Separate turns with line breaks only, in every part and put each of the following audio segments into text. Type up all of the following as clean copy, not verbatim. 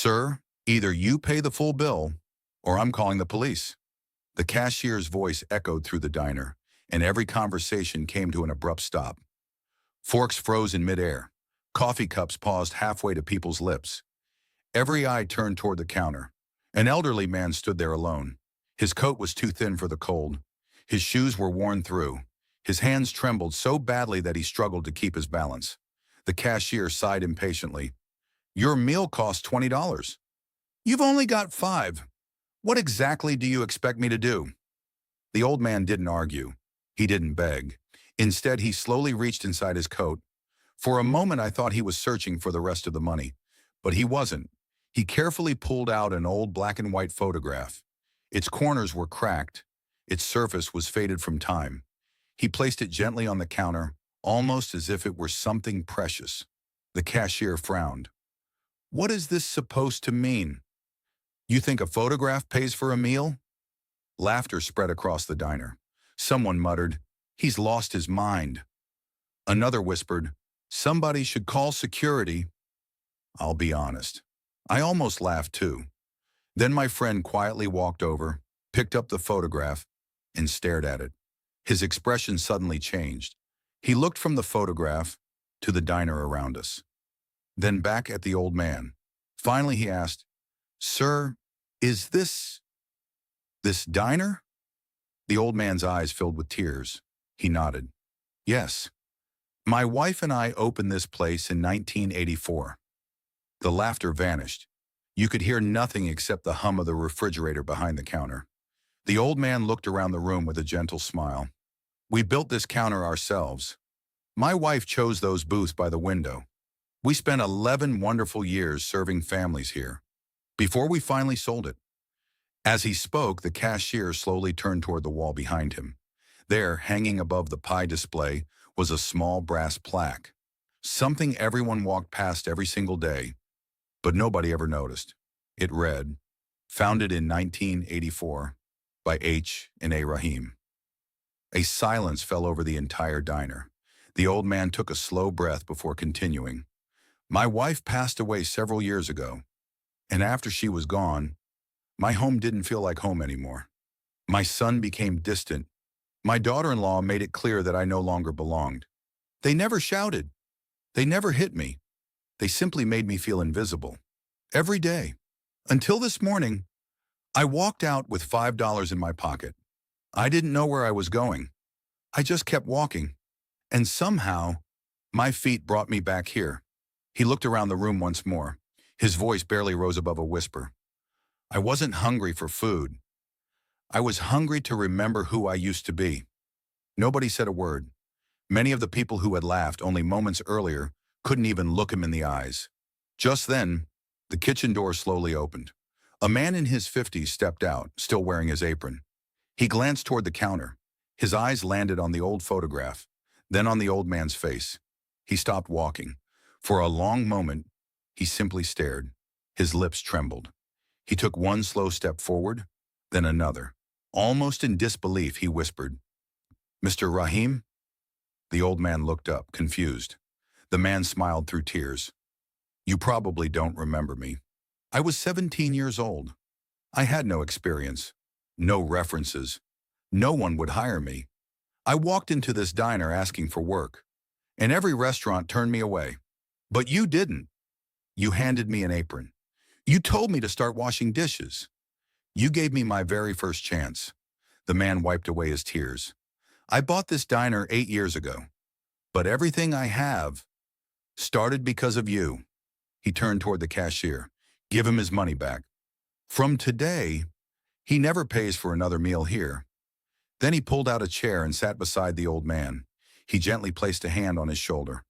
Sir, either you pay the full bill or I'm calling the police. The cashier's voice echoed through the diner, and every conversation came to an abrupt stop. Forks froze in midair. Coffee cups paused halfway to people's lips. Every eye turned toward the counter. An elderly man stood there alone. His coat was too thin for the cold. His shoes were worn through. His hands trembled so badly that he struggled to keep his balance. The cashier sighed impatiently. Your meal cost $20. You've only got 5. What exactly do you expect me to do? The old man didn't argue. He didn't beg. Instead, he slowly reached inside his coat. For a moment, I thought he was searching for the rest of the money. But he wasn't. He carefully pulled out an old black and white photograph. Its corners were cracked. Its surface was faded from time. He placed it gently on the counter, almost as if it were something precious. The cashier frowned. What is this supposed to mean? You think a photograph pays for a meal? Laughter spread across the diner. Someone muttered, he's lost his mind. Another whispered, somebody should call security. I'll be honest. I almost laughed too. Then my friend quietly walked over, picked up the photograph, and stared at it. His expression suddenly changed. He looked from the photograph to the diner around us, then back at the old man. Finally he asked, Sir, is this diner? The old man's eyes filled with tears. He nodded. Yes. My wife and I opened this place in 1984. The laughter vanished. You could hear nothing except the hum of the refrigerator behind the counter. The old man looked around the room with a gentle smile. We built this counter ourselves. My wife chose those booths by the window. We spent 11 wonderful years serving families here, before we finally sold it. As he spoke, the cashier slowly turned toward the wall behind him. There, hanging above the pie display, was a small brass plaque. Something everyone walked past every single day, but nobody ever noticed. It read, founded in 1984 by H. and A. Rahim. A silence fell over the entire diner. The old man took a slow breath before continuing. My wife passed away several years ago, and after she was gone, my home didn't feel like home anymore. My son became distant. My daughter-in-law made it clear that I no longer belonged. They never shouted. They never hit me. They simply made me feel invisible. Every day. Until this morning, I walked out with $5 in my pocket. I didn't know where I was going. I just kept walking. And somehow, my feet brought me back here. He looked around the room once more. His voice barely rose above a whisper. I wasn't hungry for food. I was hungry to remember who I used to be. Nobody said a word. Many of the people who had laughed only moments earlier couldn't even look him in the eyes. Just then, the kitchen door slowly opened. A man in his 50s stepped out, still wearing his apron. He glanced toward the counter. His eyes landed on the old photograph, then on the old man's face. He stopped walking. For a long moment, he simply stared. His lips trembled. He took one slow step forward, then another. Almost in disbelief, he whispered, Mr. Rahim? The old man looked up, confused. The man smiled through tears. You probably don't remember me. I was 17 years old. I had no experience, no references. No one would hire me. I walked into this diner asking for work, and every restaurant turned me away. But you didn't. You handed me an apron. You told me to start washing dishes. You gave me my very first chance. The man wiped away his tears. I bought this diner 8 years ago, but everything I have started because of you. He turned toward the cashier. Give him his money back. From today, he never pays for another meal here. Then he pulled out a chair and sat beside the old man. He gently placed a hand on his shoulder.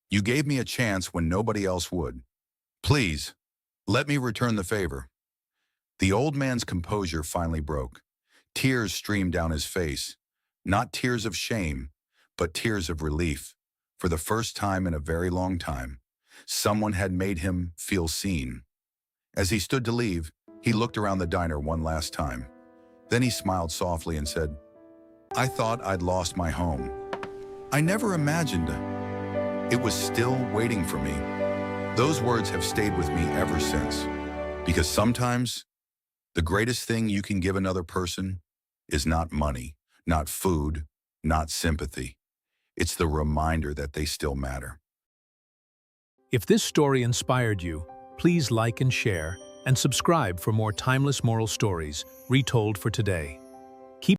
You gave me a chance when nobody else would. Please, let me return the favor. The old man's composure finally broke. Tears streamed down his face. Not tears of shame, but tears of relief. For the first time in a very long time, someone had made him feel seen. As he stood to leave, he looked around the diner one last time. Then he smiled softly and said, I thought I'd lost my home. I never imagined it was still waiting for me. Those words have stayed with me ever since. Because sometimes the greatest thing you can give another person is not money, not food, not sympathy. It's the reminder that they still matter.
If this story inspired you, please like and share, and subscribe for more timeless moral stories retold for today.